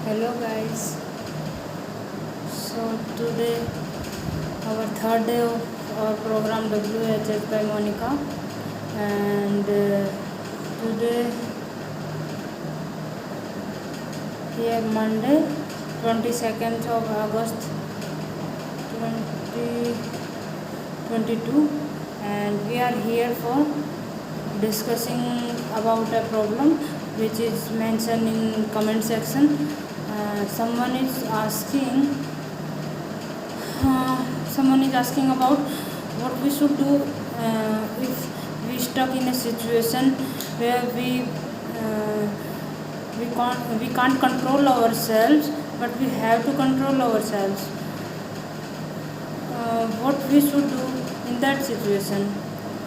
Hello guys. So today our third day of our program WHS by Monica, and today here Monday 22nd of August 2022, and we are here for discussing about a problem which is mentioned in comment section. Someone is asking about what we should do if we stuck in a situation where we can't control ourselves, but we have to control ourselves. What we should do in that situation?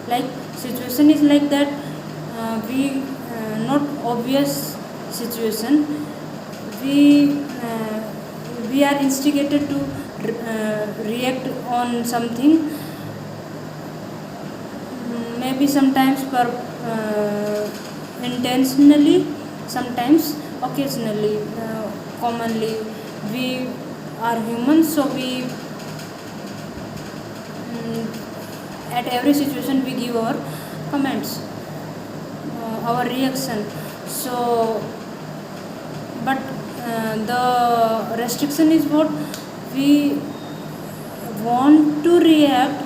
Like, situation is like that, we not obvious situation, we are instigated to react on something, maybe sometimes intentionally, sometimes occasionally. Commonly we are humans, so we at every situation we give our comments, our reaction. So but the restriction is what we want to react.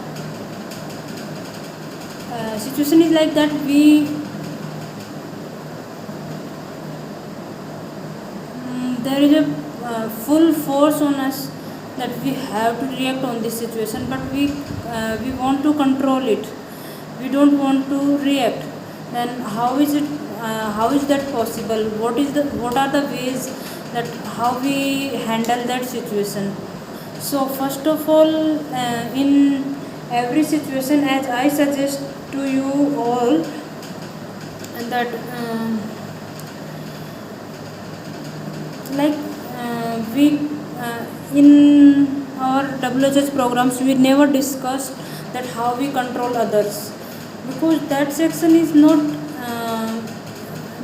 Situation is like that, there is a full force on us that we have to react on this situation, but we want to control it, we don't want to react. Then how is it, how is that possible? What are the ways that how we handle that situation? So first of all, in every situation, as I suggest to you all, that like we in our WHS programs we never discussed that how we control others, because that section is not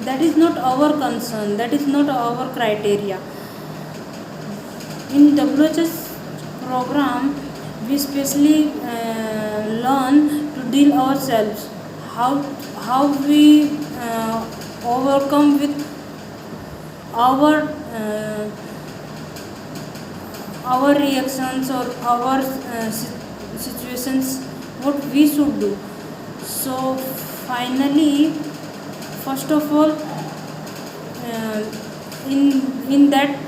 that is not our concern, that is not our criteria. In WHS program we specially learn to deal ourselves, how we overcome with our our reactions or our situations, what we should do. So finally, first of all, in that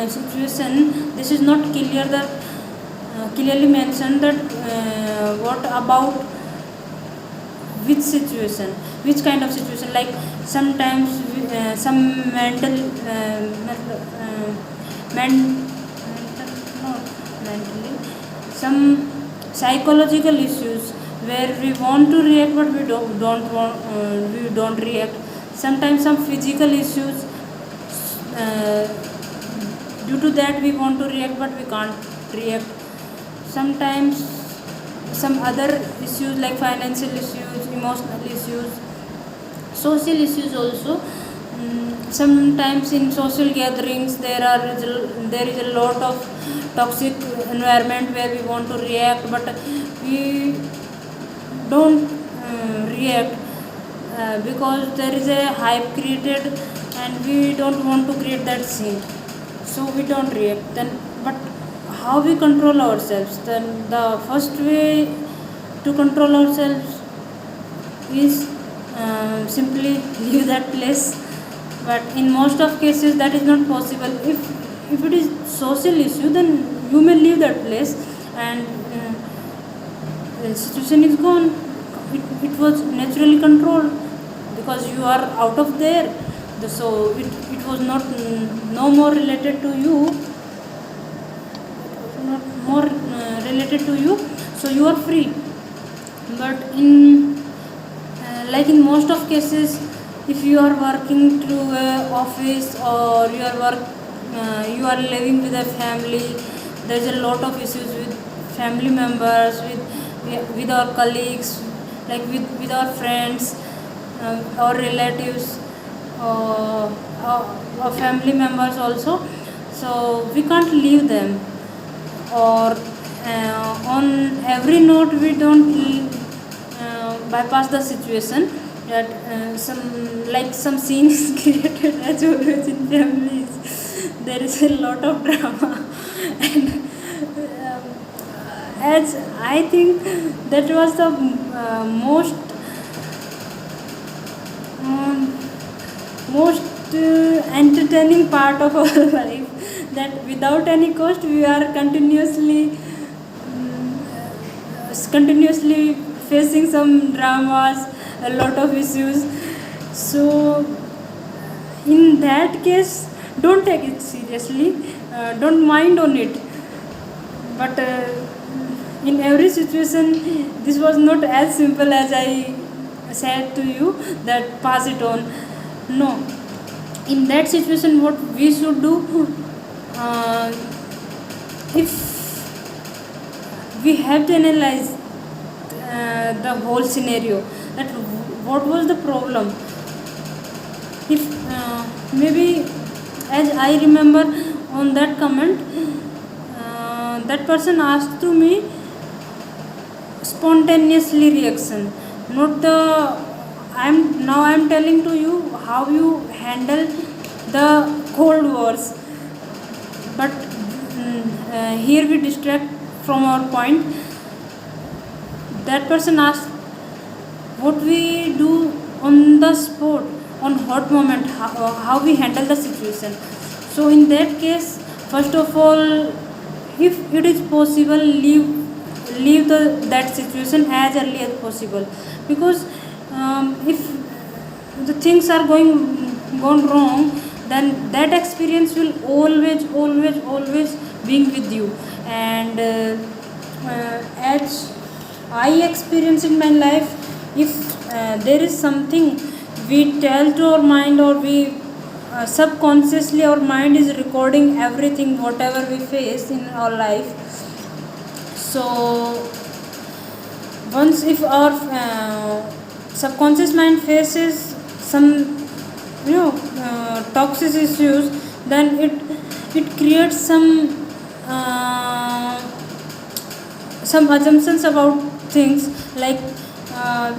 situation, this is not clearly mentioned that what about which situation, which kind of situation. Like sometimes some mental not mentally, some psychological issues where we want to react but we don't react. Sometimes some physical issues, uh, due to that we want to react but we can't react. Sometimes some other issues like financial issues, emotional issues, social issues also. Sometimes in social gatherings there is a lot of toxic environment where we want to react but we don't react, because there is a hype created and we don't want to create that scene, so we don't react. Then but how we control ourselves? Then the first way to control ourselves is simply leave that place. But in most of cases that is not possible. If it is social issue, then you may leave that place and the situation is gone. It was naturally controlled because you are out of there. So it was not no more related to you, not more related to you, so you are free. But in like in most of cases, if you are working through a office or you are living with a family, there is a lot of issues with family members, with our colleagues, like with our friends, our relatives, our family members also. so we can't leave them, or on every note we don't bypass the situation, that some like some scenes created as always in families, there is a lot of drama and as I think that was the most um, most entertaining part of our life, that without any cost we are continuously facing some dramas, a lot of issues. So in that case, don't take it seriously, don't mind on it, but in every situation this was not as simple as I said to you, that pass it on. No, in that situation what we should do, uh, if we have to analyze the whole scenario, that what was the problem. If maybe, as I remember on that comment, that person asked to me spontaneously reaction, not the I'm telling to you how you handle the cold wars, but here we distract from our point. That person asked what we do on the spot, on hot moment, how we handle the situation. So in that case, first of all, if it is possible, leave that situation as early as possible, because if the things are gone wrong, then that experience will always being with you. And as I experience in my life, if there is something we tell to our mind, or we subconsciously our mind is recording everything whatever we face in our life. So once if our subconscious mind faces some toxic issues, then it creates uh, some assumptions about things, like uh,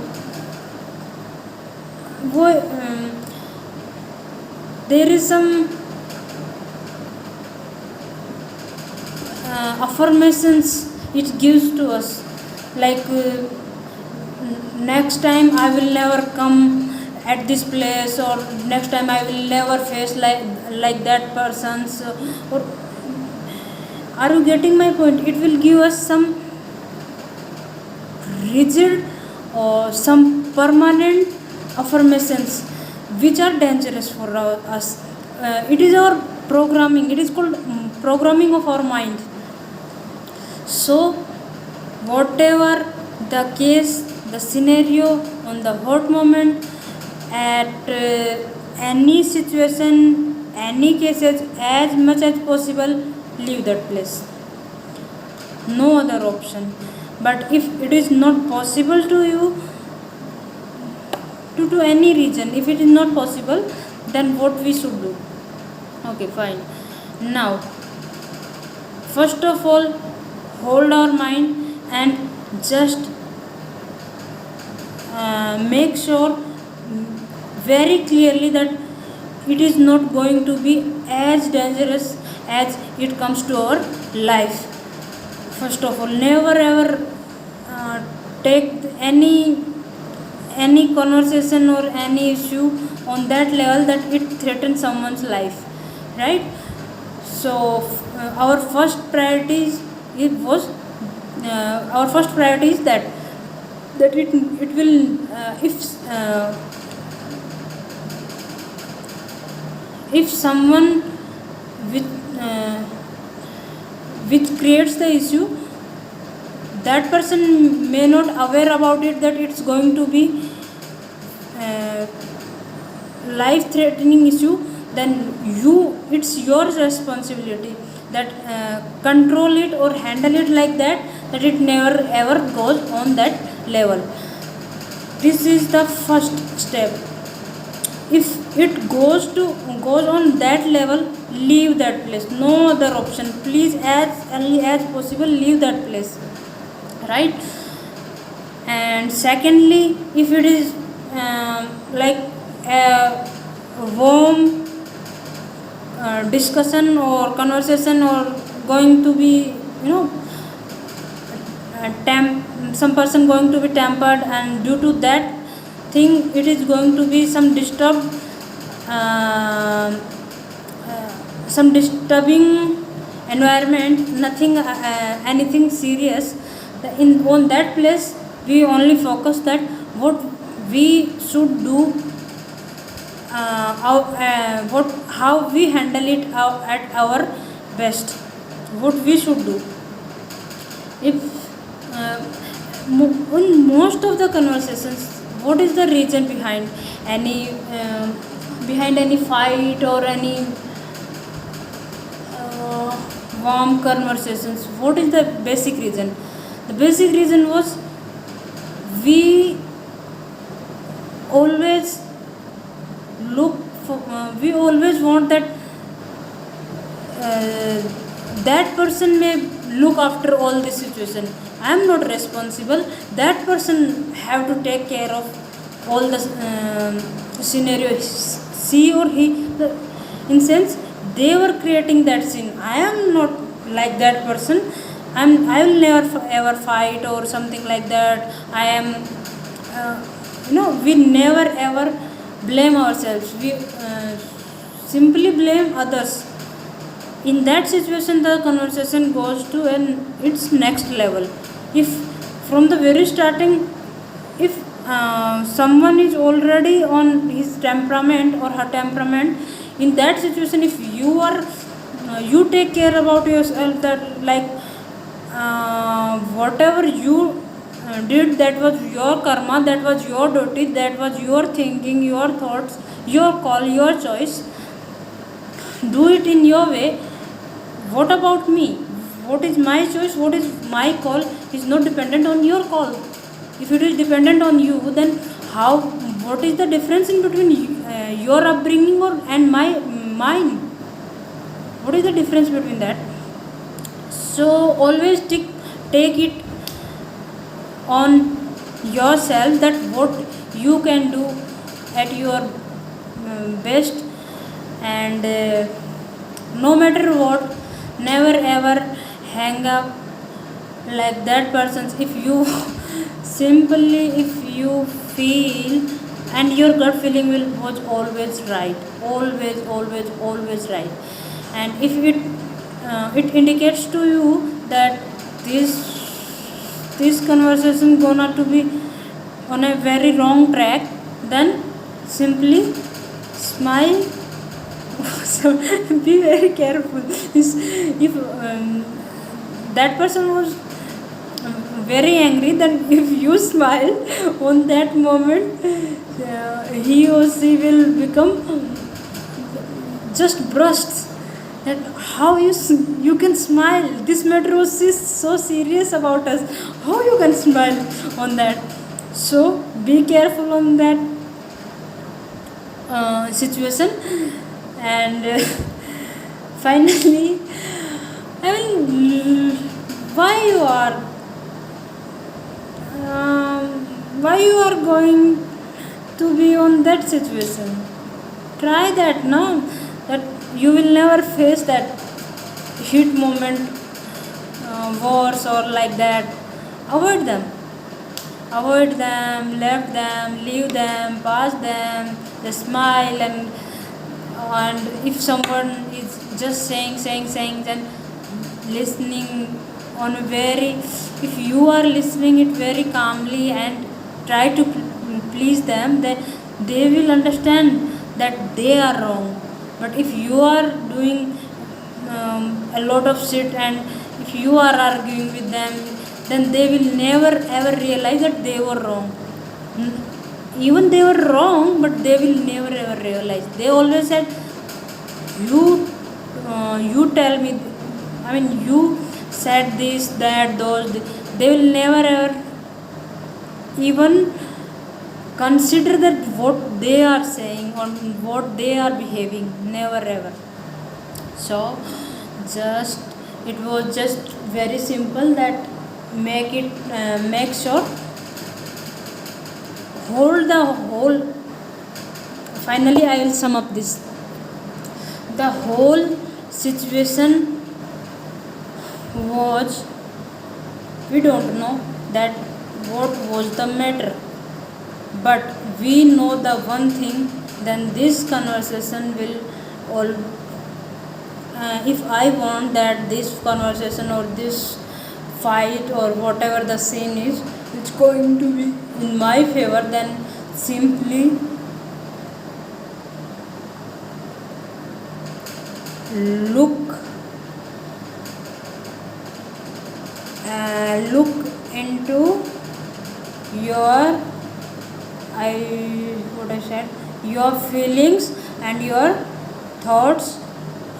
there is some affirmations it gives to us, like next time I will never come at this place, or next time I will never face like that person's, or are you getting my point? It will give us some rigid or some permanent affirmations which are dangerous for us. It is our programming, it is called programming of our mind. So whatever the case, the scenario, on the hot moment, at any situation, any cases, as much as possible leave that place, no other option. But if it is not possible to you, due to any reason, if it is not possible, then what we should do? Okay, fine. Now first of all, hold our mind and just make sure very clearly that it is not going to be as dangerous as it comes to our life. First of all, never ever take any conversation or any issue on that level that it threatens someone's life, right? So our first priorities, it was our first priority is that it will if someone with which creates the issue, that person may not aware about it, that it's going to be life threatening issue, then it's your responsibility that control it or handle it like that it never ever goes on that level. This is the first step. If it goes on that level, leave that place, no other option, please as early as possible leave that place, right? And secondly, if it is like a warm discussion or conversation, or going to be, you know, some person going to be tempered, and due to that thing it is going to be uh, uh, some disturbing environment, nothing anything serious. In on that place we only focus that what we should do, how we handle it at our best, what we should do. If in most of the conversations, what is the reason any behind any fight or any uh, warm conversations, what is the basic reason? The basic reason was we always we always want that uh, that person may look after all this situation, I am not responsible, that person have to take care of all the scenario, she or he, in sense they were creating that scene, I am not like that person, I will never ever fight or something like that, I am we never ever blame ourselves, we simply blame others. In that situation the conversation goes to its next level. If from the very starting, if someone is already on his temperament or her temperament, in that situation if you are you take care about yourself, that like whatever you did, that was your karma, that was your duty, that was your thinking, your thoughts, your call, your choice, do it in your way. What about me? What is my choice? What is my call is not dependent on your call. If it is dependent on you, then how? What is the difference in between your upbringing and mine? What is the difference between that? So always take it on yourself that what you can do at your best, and no matter what, never ever hang up like that person. If you simply, if you feel, and your gut feeling was always right, always right, and if it indicates to you that this conversation gonna to be on a very wrong track, then simply smile. So be very careful. If that person was very angry, then if you smile on that moment, he or she will become just brushed. That how you can smile? This matter was so serious about us. How you can smile on that? So be careful on that situation. And finally, I mean, why you are going to be on that situation? Try that now, that you will never face that heat moment, wars or like that. Avoid them, left them, leave them, pass them, the smile. And if someone is just saying, then listening on a very, if you are listening it very calmly and try to please them, then they will understand that they are wrong. But if you are doing a lot of shit, and if you are arguing with them, then they will never ever realize that they were wrong. Even they were wrong, but they will never ever realize. They always said, you tell me, I mean, you said this, that, those. They will never ever even consider that what they are saying or what they are behaving, never ever. So just it was just very simple that make sure hold the whole. Finally I will sum up this. The whole situation was, we don't know that what was the matter, but we know the one thing, then this conversation will all if I want that this conversation or this fight or whatever the scene is, it's going to be in my favor, then simply look look into your I what I said, your feelings and your thoughts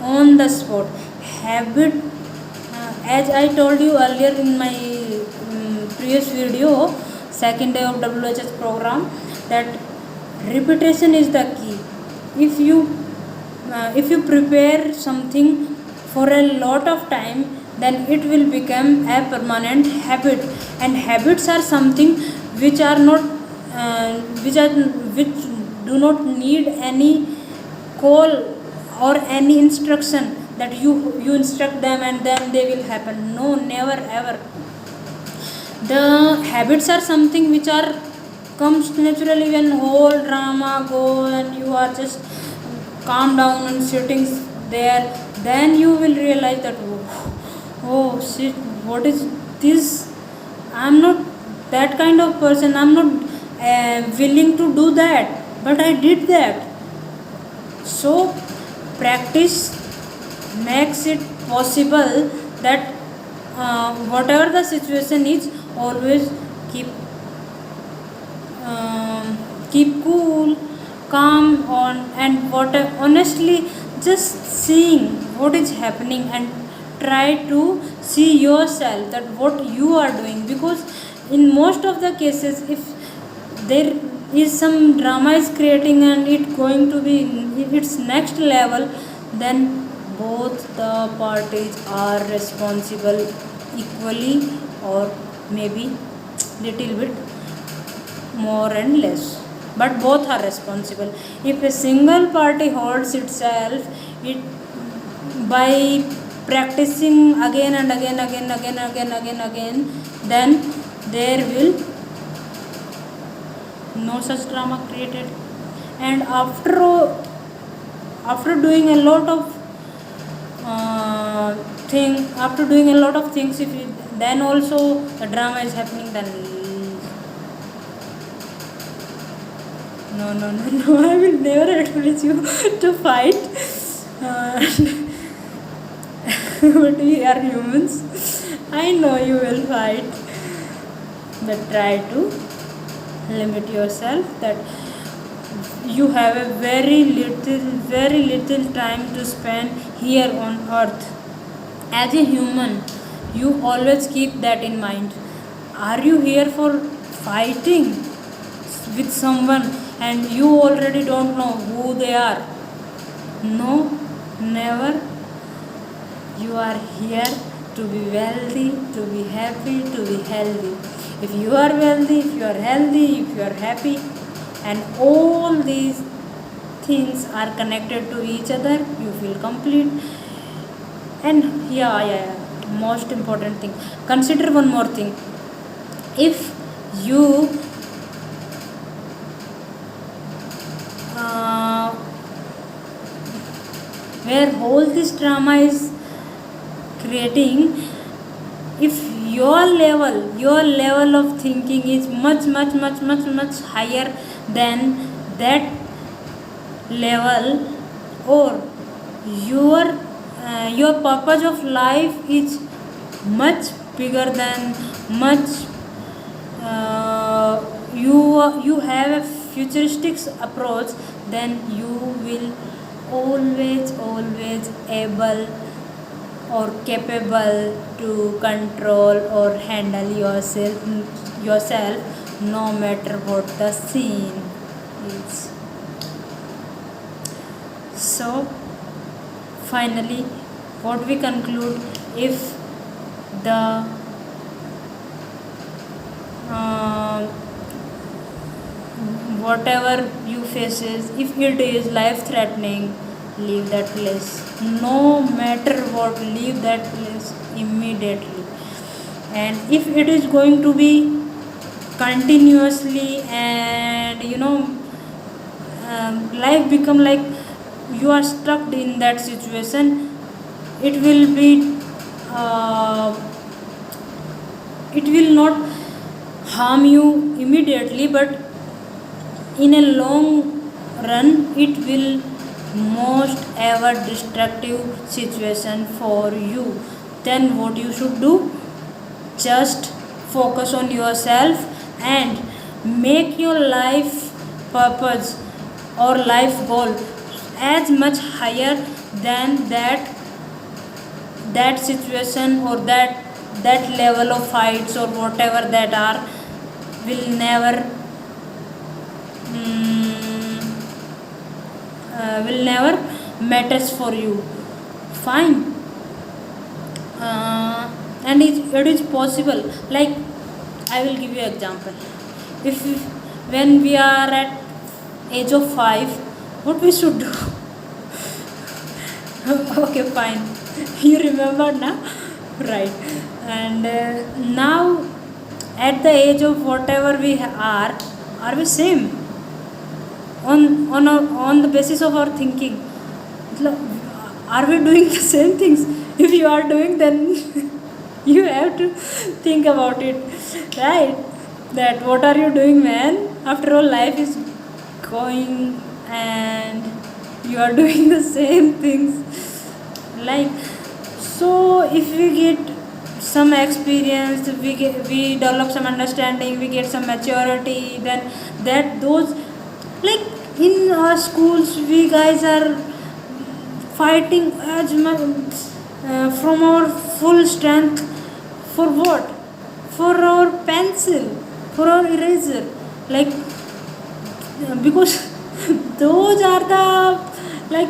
on the spot. Habit, as I told you earlier in my previous video, second day of WHS program, that repetition is the key. If you prepare something for a lot of time, then it will become a permanent habit, and habits are something which are not which do not need any call or any instruction that you instruct them and then they will happen. No, never ever. The habits are something which are comes naturally when whole drama goes and you are just calm down and sitting there. Then you will realize that oh shit, what is this? I'm not that kind of person. I'm not willing to do that, but I did that. So practice makes it possible that whatever the situation is, always keep cool, calm on, and what honestly just seeing what is happening and try to see yourself that what you are doing. Because in most of the cases, if there is some drama is creating and it going to be its next level, then both the parties are responsible equally, or maybe little bit more and less, but both are responsible. If a single party holds itself it by practicing again and again, then there will no such drama created. And after doing a lot of things, if it, then also the drama is happening, then no, I will never encourage you to fight. But we are humans. I know you will fight, but try to limit yourself, that you have a very little time to spend here on earth. As a human, you always keep that in mind. Are you here for fighting with someone and you already don't know who they are? No, never. You are here to be wealthy, to be happy, to be healthy. If you are wealthy, if you are healthy, if you are happy, and all these things are connected to each other, you feel complete. And yeah, most important thing, consider one more thing. If you where whole this drama is creating, if your level of thinking is much higher than that level, or your purpose of life is much bigger than much you have a futuristic approach, then you will always able or capable to control or handle yourself no matter what the scene is. So finally, what we conclude, if the uh, whatever you faces, if it is life threatening, leave that place. No matter what, leave that place immediately. And if it is going to be continuously, and life become like you are stuck in that situation, it will be uh, it will not harm you immediately, but in a long run it will most ever destructive situation for you. Then what you should do, just focus on yourself and make your life purpose or life goal as much higher than that situation, or that level of fights or whatever that are, will never mm, will never matters for you. Fine. And it is possible, like I will give you example. If when we are at age of 5, what we should do? Okay, fine. You remember now, right? And now at the age of whatever we are we same on the basis of our thinking? Are we doing the same things? If you are doing, then you have to think about it, right? That what are you doing, man? After all, life is going, and you are doing the same things. Like, so if we get some experience, we develop some understanding, we get some maturity, then that those, like in our schools, we guys are fighting as much from our full strength. For what? For our pencil, for our eraser, like because those are the, like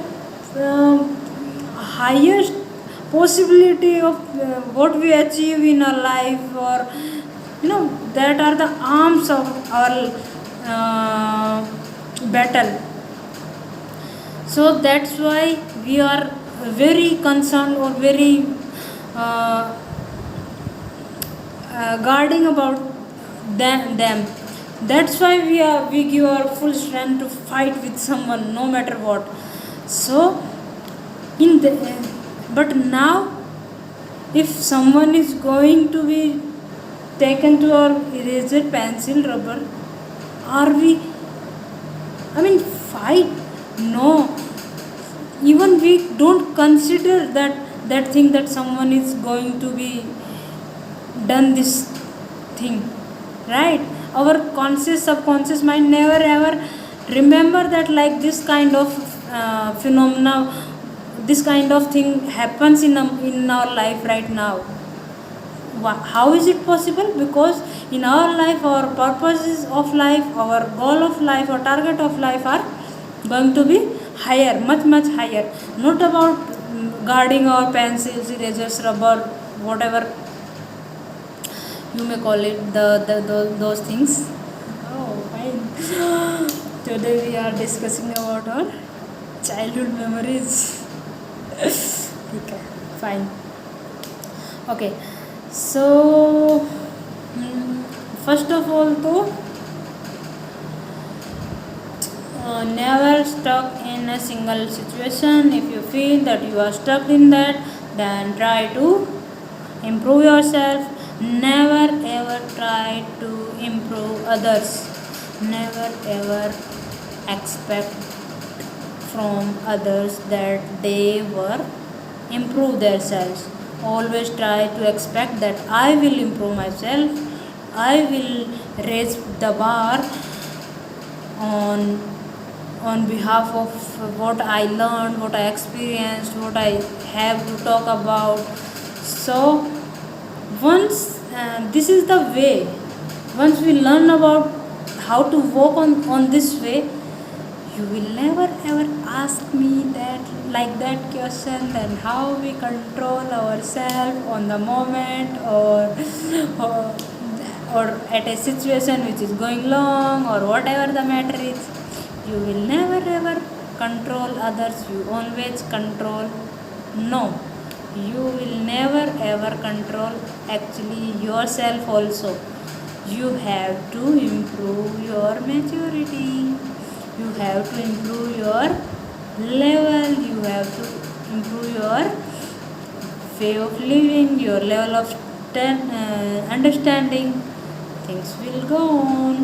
highest possibility of what we achieve in our life, or that are the arms of our battle. So that's why we are very concerned, or very uh, guarding about them. That's why we give our full strength to fight with someone, no matter what. So in the but now, if someone is going to be taken to our eraser, pencil, rubber, are we, I mean, fight? No. Even we don't consider that thing, that someone is going to be done this thing, right? Our conscious subconscious mind never ever remember that, like this kind of phenomena, this kind of thing happens in our life right now. How is it possible? Because in our life, our purposes of life, our goal of life, or target of life are going to be higher, much higher. Not about guarding our pencils, erasers, rubber, whatever you may call it, those things. Oh, fine. Today we are discussing about our childhood memories. Okay, fine. Okay, so first of all, though, never stuck in a single situation. If you feel that you are stuck in that, then try to improve yourself. Never ever try to improve others. Never ever expect from others that they were improve themselves. Always try to expect that I will improve myself, I will raise the bar on behalf of what I learned, what I experienced, what I have to talk about. So once this is the way, once we learn about how to walk on this way, you will never ever ask me that like that question, then how we control ourselves on the moment, or or at a situation which is going long, or whatever the matter is. You will never ever control others, you always control. No, you will never ever control actually yourself also. You have to improve your maturity, you have to improve your level, you have to improve your way of living, your level of understanding. Things will go on,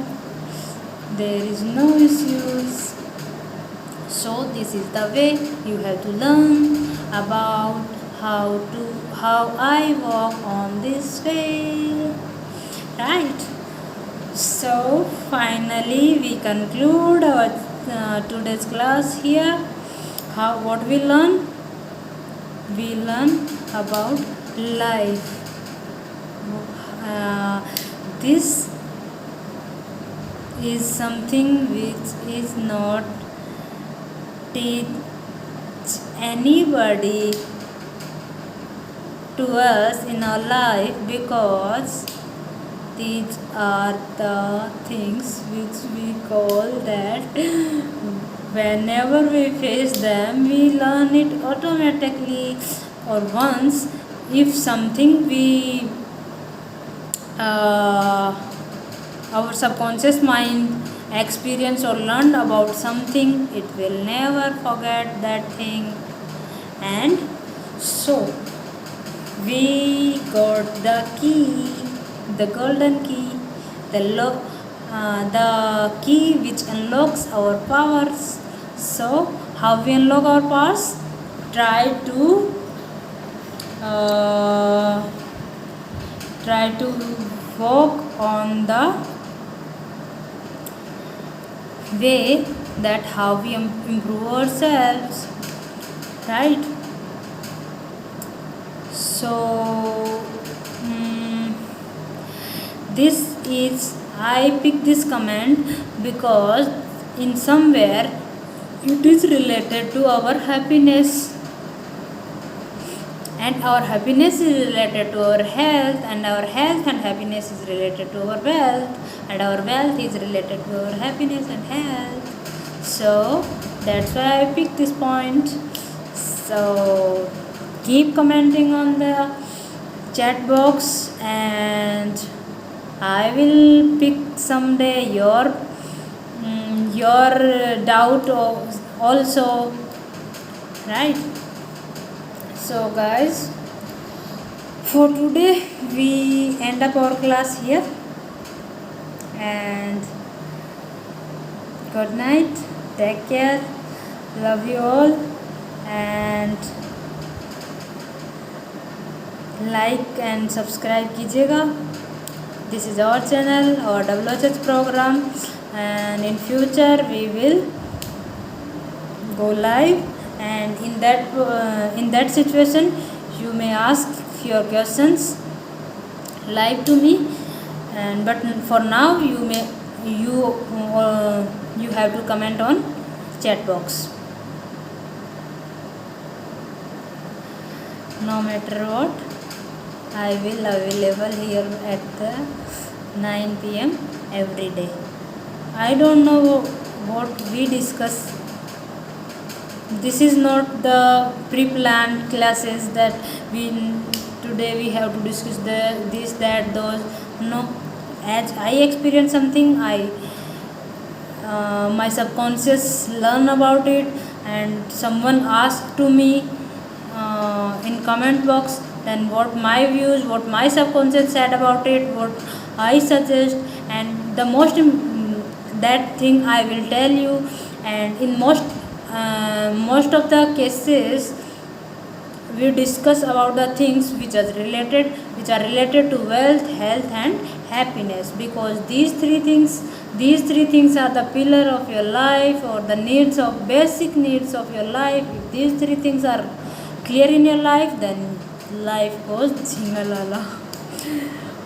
there is no issues. So this is the way you have to learn about how I walk on this way, right? So finally we conclude our today's class here. What we learn? We learn about life. This is something which is not teach anybody to us in our life, because these are the things which we call that whenever we face them we learn it automatically, or once if something we our subconscious mind experience or learned about something, it will never forget that thing. And so we got the key, the golden key, the key which unlocks our powers. So how we unlock our powers? Try to walk on the way that how we improve ourselves, right? So this is, I pick this comment because in somewhere it is related to our happiness, and our happiness is related to our health, and our health and happiness is related to our wealth, and our wealth is related to our happiness and health. So that's why I picked this point. So keep commenting on the chat box, and I will pick someday your doubt also, right? So guys, for today we end up our class here, and good night, take care, love you all, and like and subscribe कीजिएगा. This is our channel, our WHH program, and in future we will go live, and in that situation you may ask your questions live to me, and but for now you have to comment on chat box. No matter what, I will available here at the 9 p.m. every day. I don't know what we discuss. This is not the pre-planned classes that today we have to discuss this, that, those. No, as I experience something, my subconscious learn about it, and someone asked to me in comment box, then what my views, what my subconscious said about it, what I suggest, and the that thing I will tell you. And in most of the cases we discuss about the things which are related to wealth, health and happiness, because these three things are the pillar of your life, or the basic needs of your life. If these three things are clear in your life, then life goes jingalala.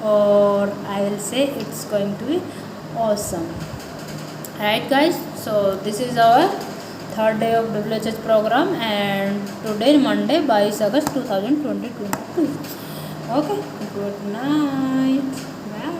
or I will say it's going to be awesome. Right guys, so this is our third day of WHS program, and today Monday 22 August 2022. Okay, good night. Bye.